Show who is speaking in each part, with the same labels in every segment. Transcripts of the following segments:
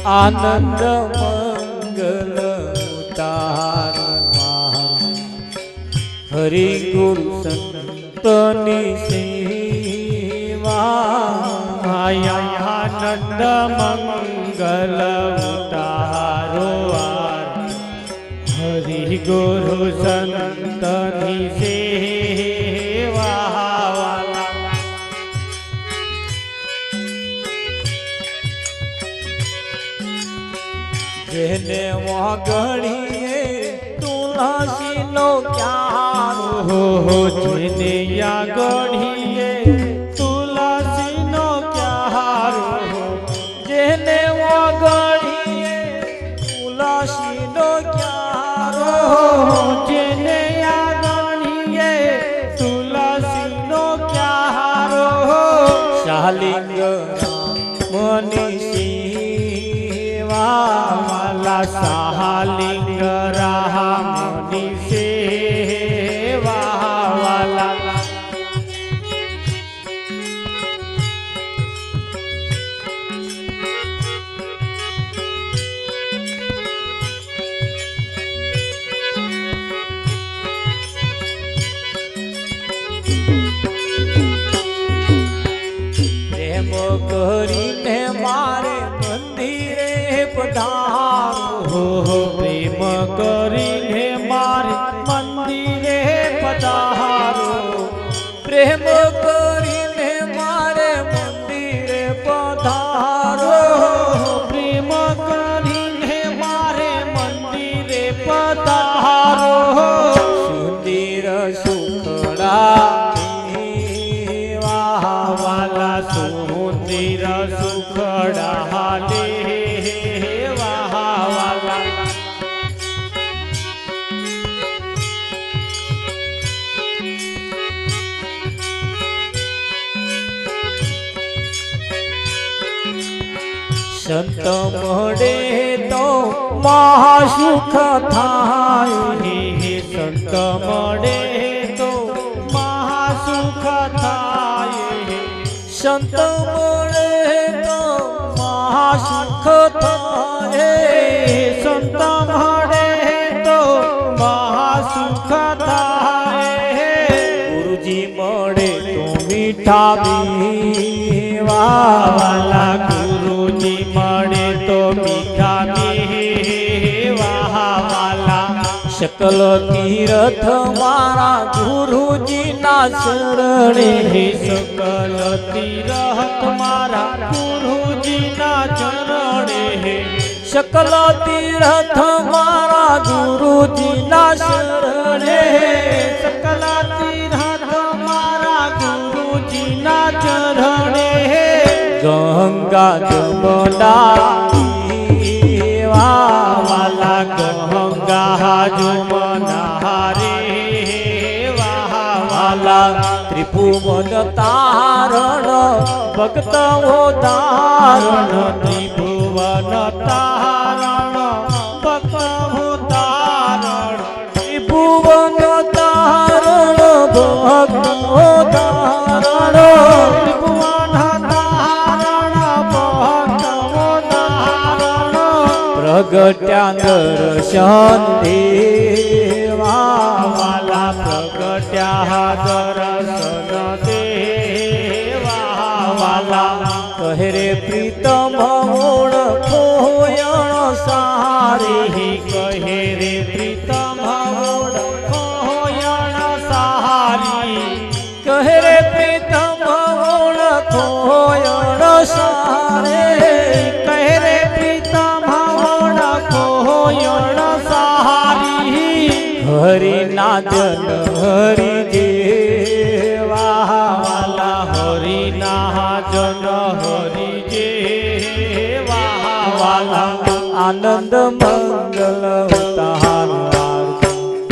Speaker 1: आनंद मंगल उतारवा हरि गुरु संतनी सेवा
Speaker 2: आनंद मंगल उतारो हरि गुरु संतनी सेवा
Speaker 1: जेने वागड़िए तुलसी नो क्यारो
Speaker 2: हो जेने या गढ़िए तुलसी नो क्यारो
Speaker 1: जेने वागड़िए तुलसी नो क्यारो
Speaker 2: जेने या गढ़िए तुलसी नो क्यारो
Speaker 1: शालिंग मनी
Speaker 2: वाला सहालिंग रहा मुनि सेवा वाला
Speaker 1: प्रेम करीने मारे मंदिरे पधारो
Speaker 2: हो प्रेम करीने मारे मंदिरे पधारो
Speaker 1: प्रेम करीने मारे मंदिरे पधारो
Speaker 2: प्रेम करीने मारे मंदिरे पधारो
Speaker 1: सुंदर सुखड़ा
Speaker 2: वाला सुंदर सुखड़ा हाले
Speaker 1: संत मोड़े तो महासुख थाए
Speaker 2: संत मोड़े तो महासुख थाए
Speaker 1: संत मोड़े तो महासुख थाए
Speaker 2: संत मोड़े तो महासुख थाए
Speaker 1: गुरुजी मोड़े तो मीठा मीवा
Speaker 2: वाला गुरुजी मरे तो मीठा मीवा वाला
Speaker 1: सकल तीर्थ मारा गुरुजी ना शरणे
Speaker 2: सकल तीर्थ मारा गुरुजी ना चरणे
Speaker 1: सकल तीर्थ मारा गुरुजी ना शरणे
Speaker 2: सकल तीर्थ मारा गुरुजी ना चरणे
Speaker 1: गंगा जमुना
Speaker 2: वाला गंगा जमुना रे वाला
Speaker 1: त्रिभुवन तारण भक्त हो तारण
Speaker 2: त्रिभुवन तारण भक्त हो तारण
Speaker 1: त्रिभुवन तारण भक्त हो तारण
Speaker 2: त्रिभुवन तारण भक्त हो तारण
Speaker 1: प्रगट्या दर्शन देवा
Speaker 2: वाला प्रगट्या दर्शन देवा वाला
Speaker 1: कहे रे प्रीतम गुण खोयण सारे
Speaker 2: कहे रे प्रीतम गुण खोयण सहारी
Speaker 1: कहे रे प्रीतम गुण खोयण सारे
Speaker 2: कहे रे प्रीतम गुण खोयण सहारी
Speaker 1: हरि नाजन हरि देवा
Speaker 2: वाला हरि नाजन हरि देवा वाला
Speaker 1: आनंद मंगल उतार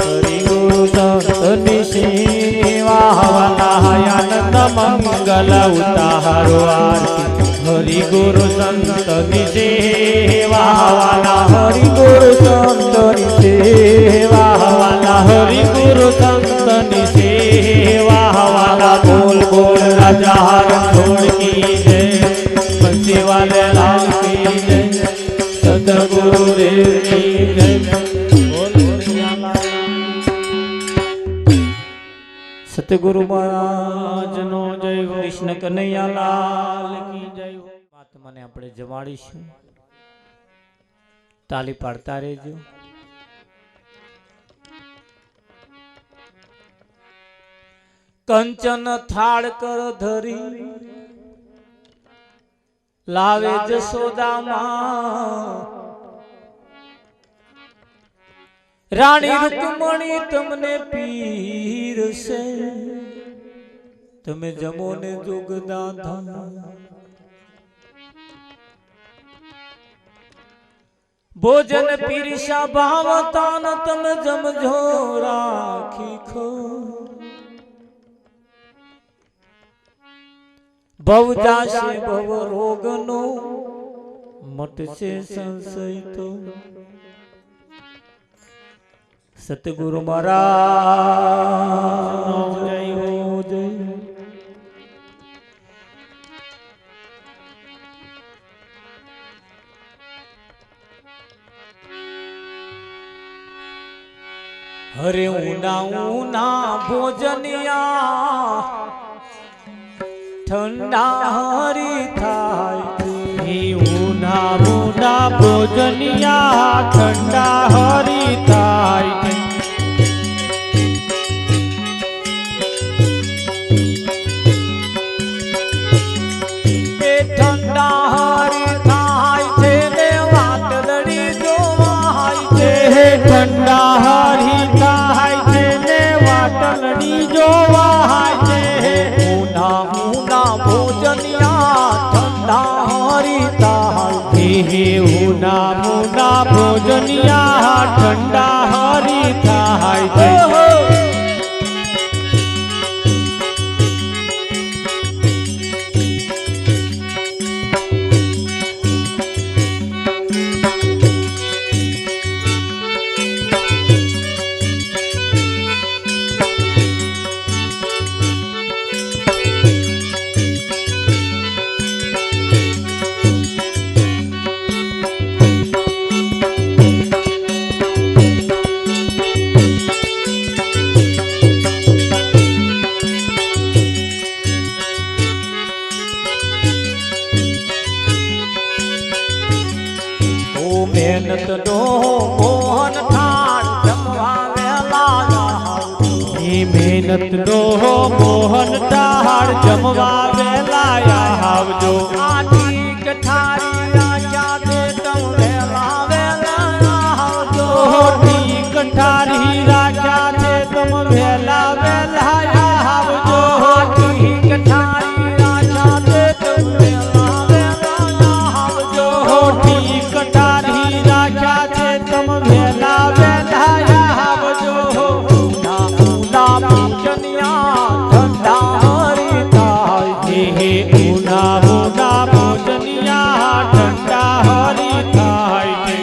Speaker 1: हरि गुरु संतनि सेवा वाला
Speaker 2: आनंद मंगल उतारो आरती हरि गुरु संतनि सेवा वाला
Speaker 1: हरि गुरु संतनि सेवा वाला
Speaker 2: हरि गुरु संतनि सेवा वाला
Speaker 1: बोल बोल
Speaker 2: राजा हर छोड़ की जय बंसी वाले लाल की जय સદગુરુદેવ કી જય બોલો દયાલા
Speaker 1: સતગુરુ મહારાજ
Speaker 2: નો જય હો
Speaker 1: કૃષ્ણ કનૈયાલાલ
Speaker 2: કી જય હો
Speaker 1: આત્માને આપણે જમાડીશું તાલી પાડતા રહેજો કંચન થાળ કર ધરી લાવે જશોદામાં રાણી રૂકમણી તમને પીરસે તમે જમો ને જોગદાધા ભોજન પીરસા ભાવતાન તમે જમજો રાખી ખો ભવ જાશે ભવ રોગનો મટશે સંશય તો સતગુરુ મહારાજ જય હો જય હરે ઉના ઉના ભોજનિયા ઠંડા હરી થાય
Speaker 2: ઉના મુના ભોજનિયા ઠંડા હરી થાય
Speaker 1: એ ઠંડા હરી થાય છે ને વાટલડી જોવાય છે
Speaker 2: ઠંડા હરી થાય છે ને વાટલડી જોવાય છે
Speaker 1: ઉના ઉના ભોજનિયા ઠંડા હરી થાય
Speaker 2: હે ઉના મુના ભોજનિયા ઠંડા હરી થાય છે
Speaker 1: મહેનત નો મોહન થાળ જમવા વેલા
Speaker 2: મહેનત નો મોહન ટાળ જમવા વેલા આવજો
Speaker 1: આથી કઠારી રાજા દે તમ વેલા વેલા આવજો
Speaker 2: કઠારી રાખ્યા છે તમ વેલા વેલા આવજો
Speaker 1: આથી કઠારી રાજા દે તમ વેલા વેલા આવજો
Speaker 2: કઠારી રાખ્યા છે તમ વેલા વેલા આવજો
Speaker 1: ઉના ઉના ભોજનિયા ઠંડા હરી થાય
Speaker 2: હે ઉના ઉના ભોજનિયા ઠંડા હરી થાય છે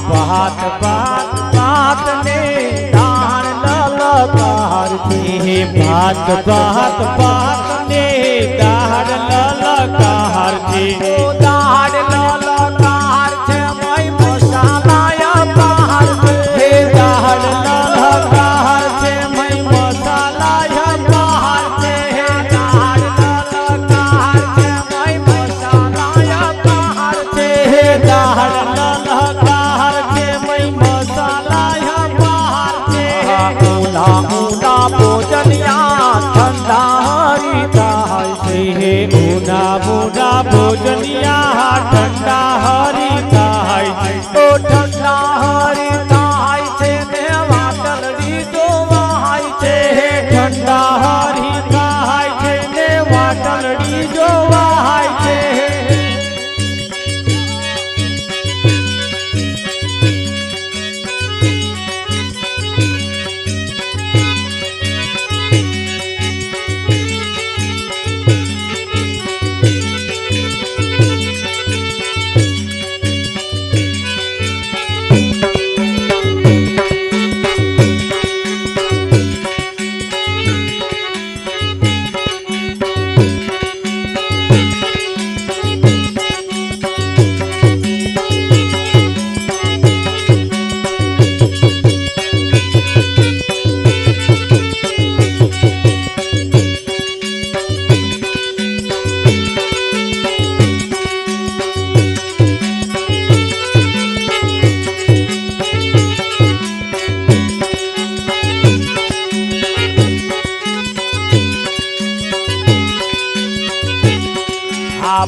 Speaker 1: ભાત ભાત ભાત ને દાણ લલકાર
Speaker 2: હે ભાત ભાત ભાત ને દાળ લલકાર છે
Speaker 1: દાડ લલકાર છે મય મસાલા બહાર
Speaker 2: હે દાળ લલકાર છે મય મસાલા બહાર છે
Speaker 1: દાડ લલકાર છે મય મસાલા બહાર છે
Speaker 2: હે દાળ લલકાર છે મય મસાલા બહાર છે
Speaker 1: ઉના ઉના ભોજનિયા ઠંડા હરી
Speaker 2: हे ऊना बूढ़ा भोजनिया ठंडा हरी खाय
Speaker 1: ओ ठंडा हरी खाय छे ने वाटलड़ी जोवाय छे
Speaker 2: ठंडा हरी खाय छे ने वाटलड़ी जोवाय छे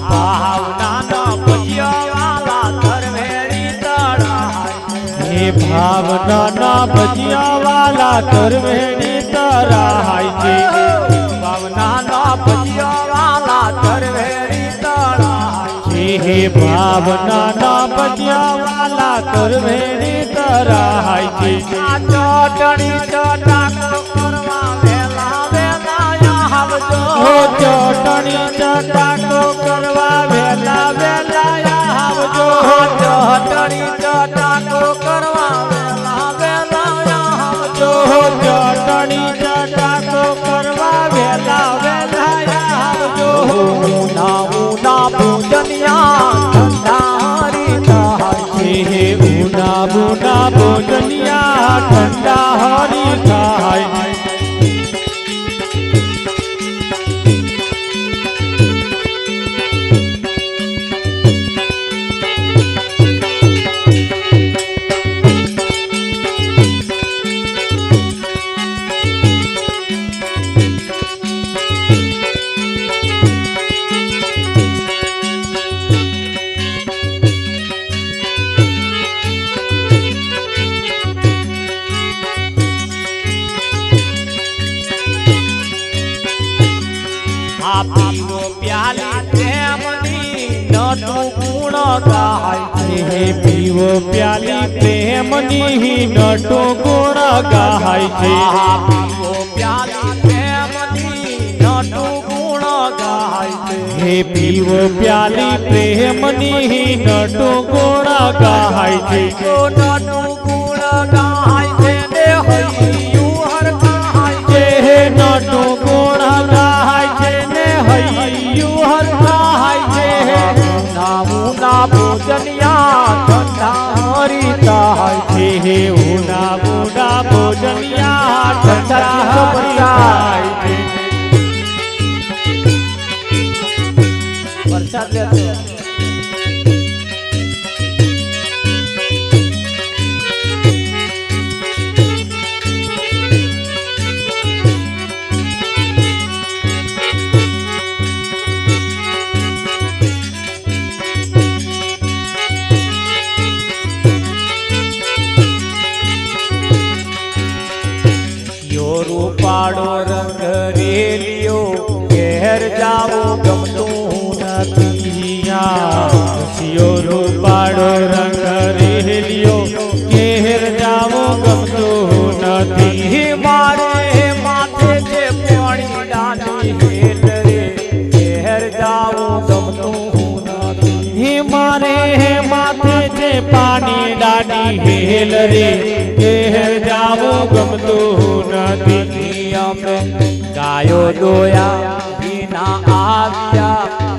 Speaker 1: भावना न भजियावाला तरवेड़ी तड़ाय
Speaker 2: हे भावना न भजियावाला तरवेड़ी तड़ाय छे
Speaker 1: भावना न भजियावाला तरवेड़ी तड़ाय
Speaker 2: छे हे भावना न भजियावाला तरवेड़ी तड़ाय छे
Speaker 1: चटणी चटाको करवा वेला वेला आवजो
Speaker 2: हो चटणी चटाको करवा वेला वेला आवजो
Speaker 1: चटणी चटाको करवा वेला वेला आवजो
Speaker 2: चटणी चटाको करवा वेला वेला आवजो
Speaker 1: ऊना ऊना पूजनिया ठंडा हरी खाय
Speaker 2: हे ऊना बूढ़ा भोजनिया ठंडा हरी खाय
Speaker 1: पीरो प्याली प्रेमनी नटू गुण गाय
Speaker 2: हे पीवो प्याली प्रेमनी नटो गुण गाय छे
Speaker 1: पीरो प्याली प्रेमनी नटू गुण गाय
Speaker 2: हे पीवो प्याली प्रेमनी नटो गुण गाय छे
Speaker 1: नटू गुण गाय छे ने हरियू हर गाय
Speaker 2: छे हे नटो गुण गाय छे ने हरियू हर गाय छे
Speaker 1: ऊना भोजनिया ठंडा हरी खाय
Speaker 2: हे ऊना बूढ़ा भोजनिया ठंडा हरी खाय
Speaker 1: प्रसाद लेते रूपाड़ो रंग रेलियो घेर जाओ गमતું
Speaker 2: नदिया सियो रूपाड़ो रंग रेलियो घेर जाओ गमतो नदी
Speaker 1: मारे माथे जे पानी डाली हेल रे घेर जाओ गमતું
Speaker 2: ही मारे माथे जे पानी डाडी हेल रे घेर जाओ गमतो नदी
Speaker 1: में गायो दोया बिना आज्ञा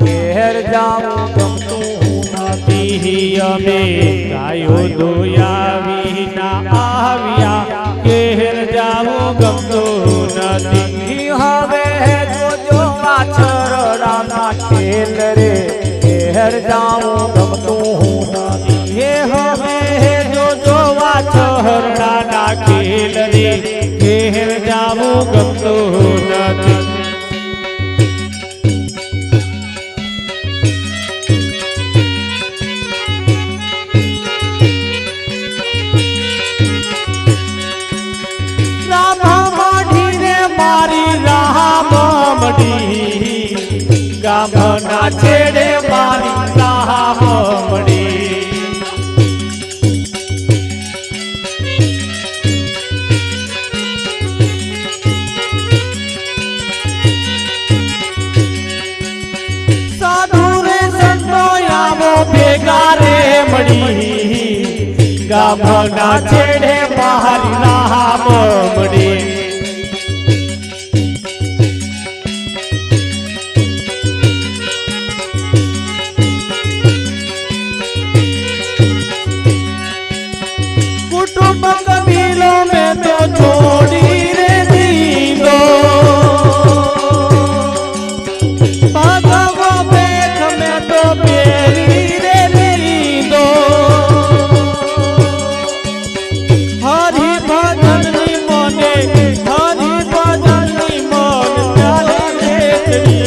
Speaker 1: घेर जाओ गमતું
Speaker 2: में गायो दोया विना आव्या घेर जाओ गमतो नदी
Speaker 1: हवे जो वाछरड़ा खेल रे घेर जाओ गमતું
Speaker 2: हे हवे जो वाछरड़ा खेल रे घेर जाओ गमतो नदी ગામના છેડે મારી રાહ મળી સાધુ રે સંતો આવો ભેગા રે મળી ગામના છેડે મારી રાહ મળી कबीलों में तो छोड़ी रे दीनो भगवा पेट में तो बेरी रे दीनो हरि भजन नी मोने हरि भजन नी मोन चाले रेतरी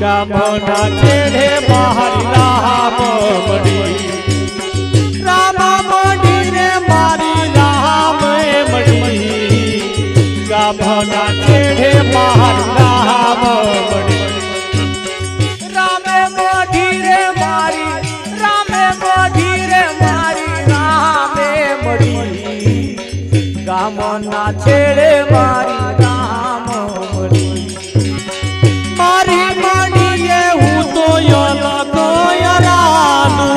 Speaker 2: कामना छेड़े बाहर राह मड़ी गामना छेड़े बाहर राह मड़ी
Speaker 1: रामे मोढ़ी रे मारी रामे मोढ़ी रे मारी रामे मड़ी गामना छेड़े मारी राम मड़ी
Speaker 2: मारी मड़ी ये हूँ तो याला तो यारानू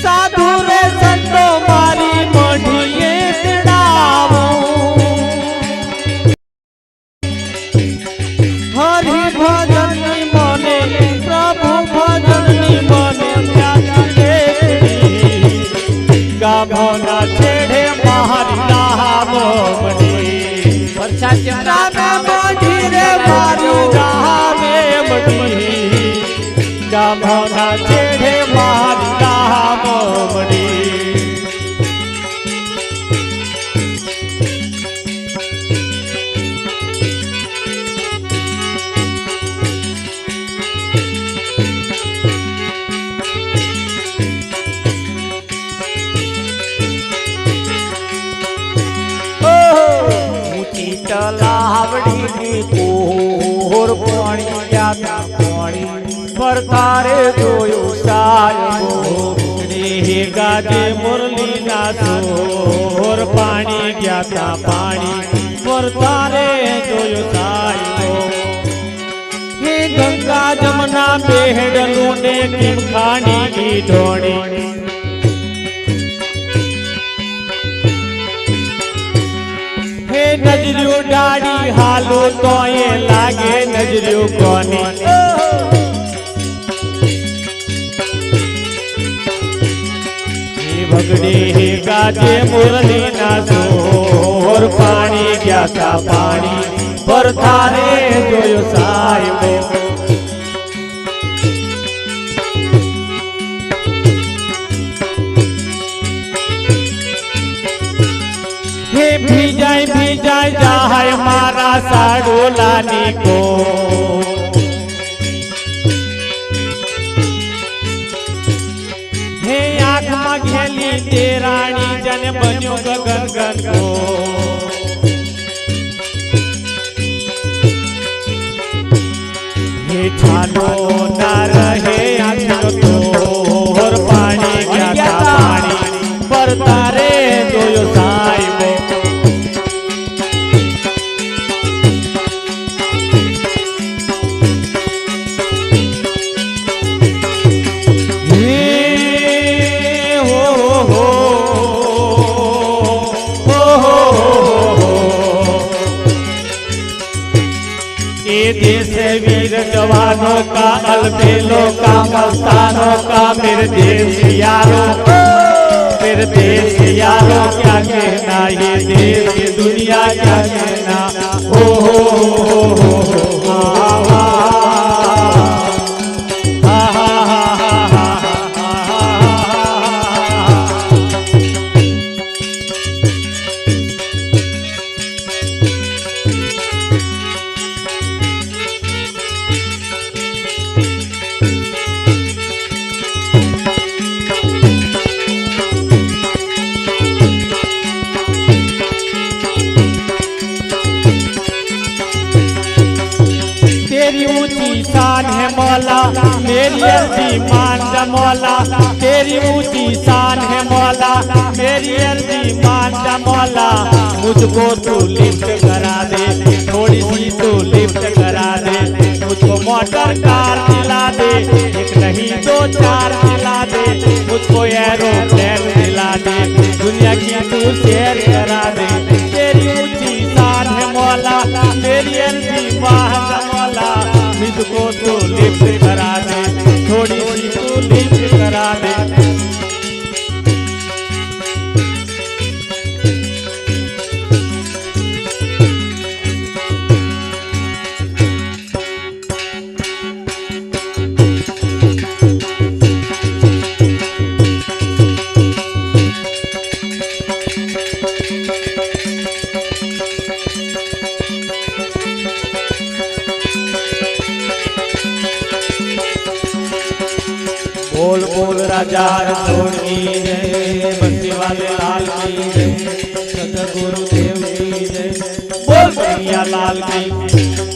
Speaker 2: साधु रे संतो मारी मड़ी ये हरि भजन नी मने प्रभु भजन नी मने गामना छेड़े बाहर राह मड़ी
Speaker 1: वर्षा
Speaker 2: रामे मड़ी रे मारी राह मड़ी गामना छेड़े बाहर राह मड़ी
Speaker 1: तलावड़ी नी कोर पानी जाता पानी पर तारे जोयो सायो
Speaker 2: रे गाजे मुरली ना जोर पानी ज्ञाता पानी पर तारे जोयो सायो हे गंगा जमुना बेहड़ लूने किम खानी की ढोणी नजरियो डाड़ी हालो तो ये लागे नजरियो कोनी भगड़ी हे गाजे मुरली ना जोर पानी ज्ञाता पानी पर थारे जोयो साहिबो भीजाय जाय मारा साडू लानी को हे आँख में घेली तेरानी जन बन्यो गगन गन को हे छानो ना रहे आँख तोर पानी क्या पानी पर तारे जोयो साहिबो देश वीर जवानों का अलबेलों का मस्तानों का मेरे देश यारों क्या कहना ये देश दुनिया क्या कहना हो ऊंची शान है मौला, मेरी अर्जी मान जा मौला। तेरी ऊंची शान है मौला, मेरी अर्जी मान जा मौला। मुझको तू लिफ्ट करा दे, थोड़ी सी तू लिफ्ट करा दे। मुझको मोटर कार दिला दे, एक नहीं दो चार दिला दे। मुझको एरोप्लेन दिला दे, दुनिया की तू शेयर करा दे। तेरी ऊंची शान है मौला, मेरी अर्जी मान जा मौला। मुझको तू लिफ्ट करा दे, थोड़ी सी तू लिफ्ट करा दे। बोल बोल राजा रसोड़ की जय, बस्ती वाले लाल की जय, सतगुरुदेव की जय। बोल कन्हैया लाल की।